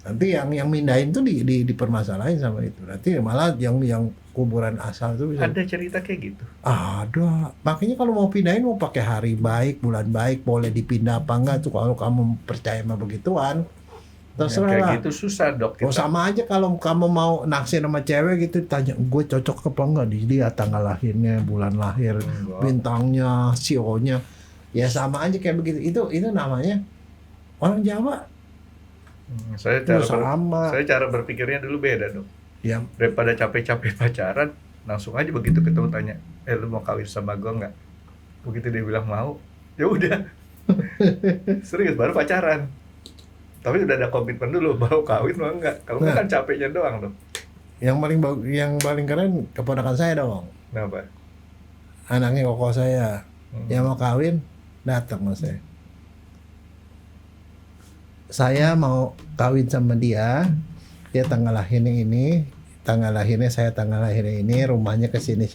Nanti yang mindahin tuh dipermasalahin sama itu. Nanti malah yang kuburan asal itu bisa. Ada cerita kayak gitu. Ada. Makanya kalau mau pindahin mau pakai hari baik, bulan baik, boleh dipindah apa enggak tuh kalau kamu percaya sama begituan. Terserah kayak lah. gitu susah Dok. Oh sama aja kalau kamu mau naksir sama cewek gitu tanya gue cocok apa enggak, dilihat tanggal lahirnya, bulan lahir, bintangnya, sionya. Ya sama aja kayak begitu. Itu namanya orang Jawa Saya cara berpikirnya dulu beda dong. Ya, Daripada capek-capek pacaran, langsung aja begitu ketemu tanya, lu mau kawin sama gue nggak? Begitu dia bilang mau, ya udah. Serius baru pacaran. Tapi udah ada komitmen dulu, baru kawin mau enggak. Kalau enggak kan capeknya doang dong. yang paling keren keponakan saya dong. Kenapa? Anaknya koko saya. Yang mau kawin datang sama saya. Saya mau kawin sama dia tanggal lahirnya ini, tanggal lahirnya saya tanggal lahirnya ini, rumahnya ke sini.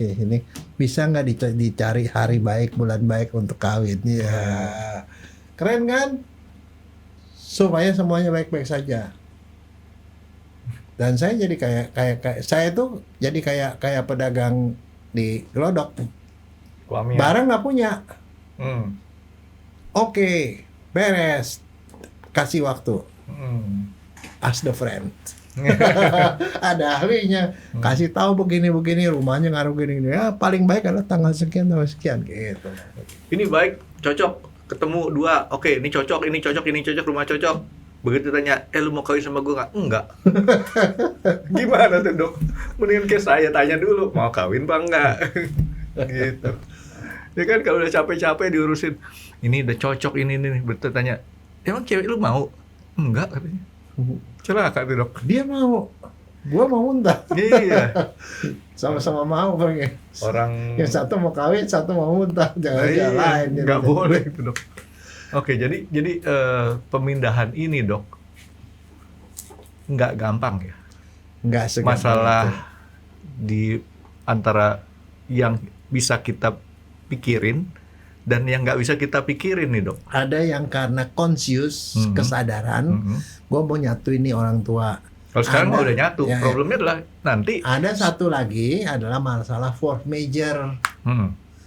Bisa nggak dicari hari baik, bulan baik untuk kawin? Ya, keren kan? Supaya semuanya baik-baik saja. Dan saya jadi kayak saya tuh jadi kayak pedagang di Glodok. Barang nggak punya. Oke, beres. Kasih waktu. Ask the friend. Ada ahlinya. Kasih tahu begini rumahnya ngaruh gini. Ya paling baik adalah tanggal sekian gitu. Ini baik, cocok, ketemu dua. Oke, ini cocok, rumah cocok. Begitu tanya, lu mau kawin sama gue nggak? Enggak. Gimana tuh dok? Mendingan kayak saya tanya dulu, mau kawin apa enggak? Gitu. Ya kan kalau udah capek-capek diurusin, ini udah cocok, ini betul tanya, emang cewek lu mau? Enggak katanya. Celaka tuh dok. Dia mau, gua mau muntah. Iya. Sama-sama mau pergi. Orang yang satu mau kawin, satu mau muntah, jangan lain. Nggak boleh itu dok. Oke, jadi pemindahan ini dok nggak gampang ya. Nggak segampang masalah itu. Di antara yang bisa kita pikirin dan yang nggak bisa kita pikirin nih dok. Ada yang karena conscious, kesadaran, gue mau nyatuin nih orang tua. Kalau sekarang udah nyatu, ya, problemnya adalah nanti. Ada satu lagi adalah masalah force major.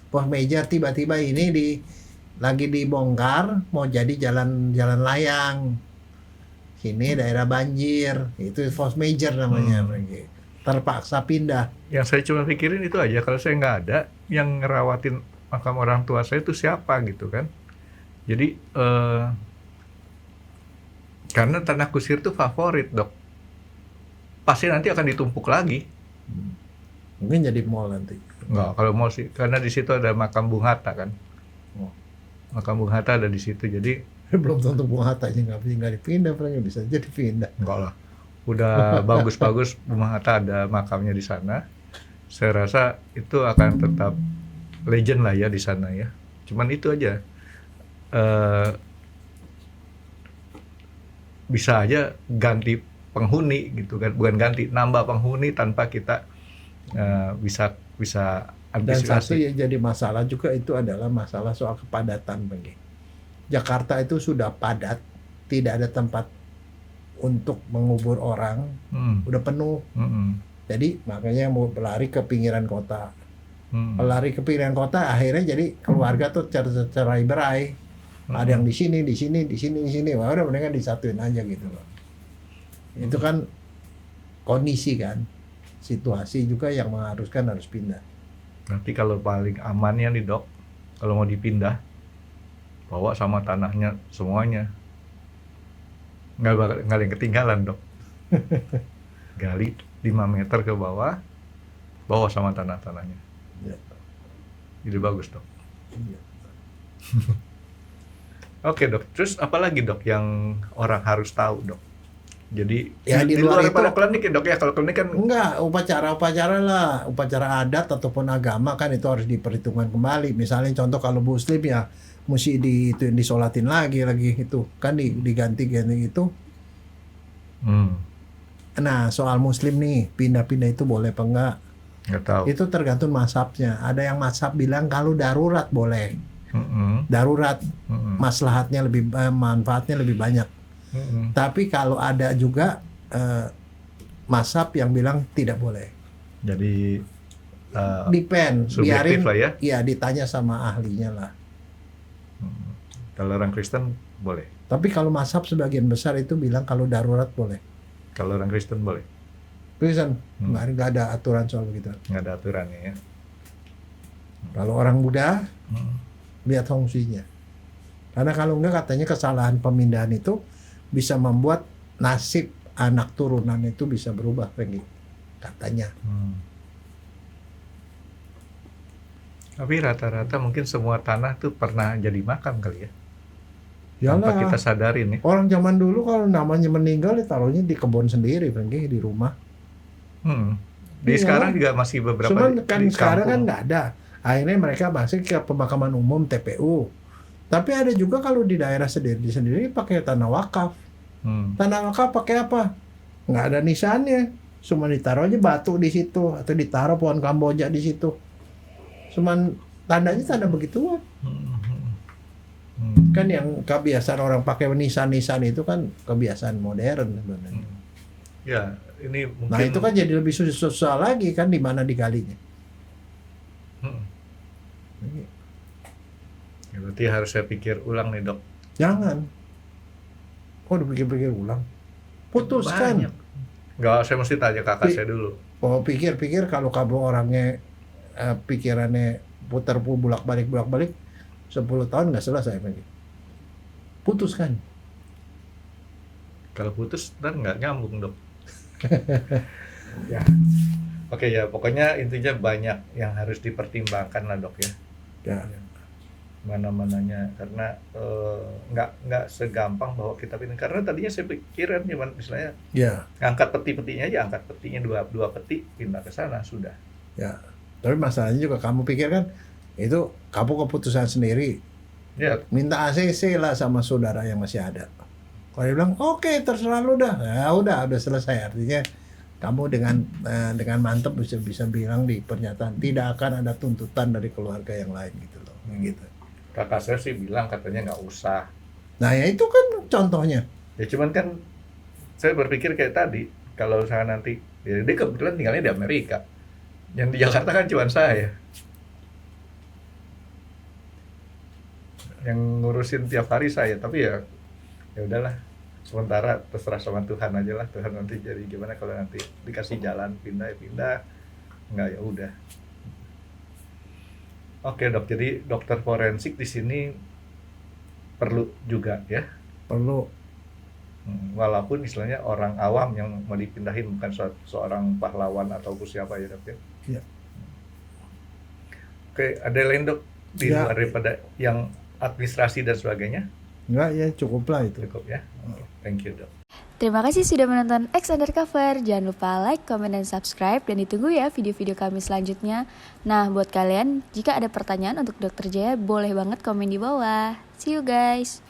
Force major tiba-tiba ini lagi dibongkar, mau jadi jalan layang. Sini daerah banjir, itu force major namanya. Terpaksa pindah. Yang saya cuma pikirin itu aja, kalau saya nggak ada, yang ngerawatin makam orang tua saya itu siapa gitu kan. Jadi karena tanah kusir itu favorit dok, pasti nanti akan ditumpuk lagi. Mungkin jadi mall nanti. Enggak, kalau mall sih, karena di situ ada makam Bung Hatta kan. Makam Bung Hatta ada di situ, jadi belum tentu Bung Hatta aja nggak dipindah, bisa jadi pindah. Enggak lah, udah bagus-bagus Bung Hatta ada makamnya di sana. Saya rasa itu akan tetap legend lah ya di sana ya. Cuman itu aja, bisa aja ganti penghuni gitu kan, bukan ganti, nambah penghuni tanpa kita bisa Dan satu antisipasi. yang jadi masalah juga itu adalah masalah soal kepadatan. Jakarta itu sudah padat, tidak ada tempat untuk mengubur orang, udah penuh. Jadi makanya mau berlari ke pinggiran kota. Lari ke pinggiran kota, akhirnya jadi keluarga tuh cerai-berai. Ada yang di sini. Wah, udah mendingan disatuin aja gitu loh. Itu kan kondisi kan, situasi juga yang mengharuskan harus pindah. Nanti kalau paling amannya nih dok, kalau mau dipindah, bawa sama tanahnya semuanya. Nggak ada yang ketinggalan dok. Gali 5 meter ke bawah, bawa sama tanahnya. Ya. Jadi bagus dok. Iya. Oke dok, terus apa lagi dok yang orang harus tahu dok? Jadi Ya, di luar daripada klinik ya dok ya, kalau klinik kan enggak, upacara lah, upacara adat ataupun agama kan itu harus diperhitungkan kembali. Misalnya contoh kalau muslim ya mesti disolatin lagi itu kan diganti itu. Nah soal muslim nih pindah-pindah itu boleh apa enggak? nggak tahu. Itu tergantung mazhabnya. Ada yang mazhab bilang kalau darurat boleh, darurat maslahatnya manfaatnya lebih banyak. Tapi kalau ada juga mazhab yang bilang tidak boleh. Jadi Depend, subjektif biarin lah ya. Ya ditanya sama ahlinya lah. Kalau orang Kristen boleh. Tapi kalau mazhab sebagian besar itu bilang kalau darurat boleh. Kalau orang Kristen boleh. Kristen nggak ada aturan soal begitu. Nggak ada aturannya ya. Kalau orang Buddha lihat fungsinya. Karena kalau enggak katanya kesalahan pemindahan itu bisa membuat nasib anak turunan itu bisa berubah, Franky, katanya. Tapi rata-rata mungkin semua tanah tuh pernah jadi makam kali ya. Yalah, Tanpa kita sadarin ya. orang zaman dulu kalau namanya meninggal taruhnya di kebun sendiri, Franky, di rumah. Di Iya. sekarang juga masih beberapa Cuman kan di sekarang kan kampung. nggak ada. Akhirnya mereka masuk ke pemakaman umum TPU. Tapi ada juga kalau di daerah sendiri pakai tanah wakaf. Tanah wakaf pakai apa? Nggak ada nisannya. Cuma ditaruh aja batu di situ atau ditaruh pohon Kamboja di situ. Cuman tandanya tanda begituan. Kan yang kebiasaan orang pakai nisan-nisan itu kan kebiasaan modern sebenarnya. Ya, ini mungkin. Nah itu kan jadi lebih susah lagi kan di mana digalinya. Ya, berarti harus saya pikir ulang nih dok. Jangan. Kok dipikir-pikir ulang? Putuskan. Banyak. Nggak, saya mesti tanya kakak saya dulu. Oh, pikir-pikir kalau kamu orangnya pikirannya putar bolak-balik 10 tahun nggak selesai lagi. Putuskan. Kalau putus ntar nggak nyambung dok. Ya. Oke ya, pokoknya intinya banyak yang harus dipertimbangkan lah dok ya. Ya. Mana-mananya, karena nggak segampang bahwa kita pindah. Karena tadinya saya pikiran cuman misalnya Ya. angkat peti-petinya aja, angkat petinya dua peti pindah ke sana sudah. Ya. Tapi masalahnya juga kamu pikir kan itu kamu keputusan sendiri. Ya, Minta ACC lah sama saudara yang masih ada. Kalau dia bilang oke terserah lu dah, ya udah selesai. Artinya kamu dengan mantap bisa bilang di pernyataan tidak akan ada tuntutan dari keluarga yang lain gitu loh, gitu. kakak saya sih bilang katanya nggak usah. Nah ya itu kan contohnya. Ya cuman kan saya berpikir kayak tadi, kalau saya nanti, ya dia kebetulan tinggalnya di Amerika, yang di Jakarta kan cuma saya yang ngurusin tiap hari saya. Tapi ya udahlah, sementara terserah sama Tuhan aja lah. Tuhan nanti jadi gimana, kalau nanti dikasih jalan pindah ya pindah, nggak ya udah. Oke dok, jadi dokter forensik di sini perlu juga ya. Perlu. Walaupun istilahnya orang awam yang mau dipindahin, bukan seorang pahlawan atau siapa ya dok ya. Iya. Oke, ada lain dok di Ya. luar daripada yang administrasi dan sebagainya? Enggak ya cukup lah itu. Cukup ya. Oke, thank you dok. Terima kasih sudah menonton X Undercover. Jangan lupa like, comment, dan subscribe. Dan ditunggu ya video-video kami selanjutnya. Nah, buat kalian, jika ada pertanyaan untuk Dr. Jaya, boleh banget komen di bawah. See you guys!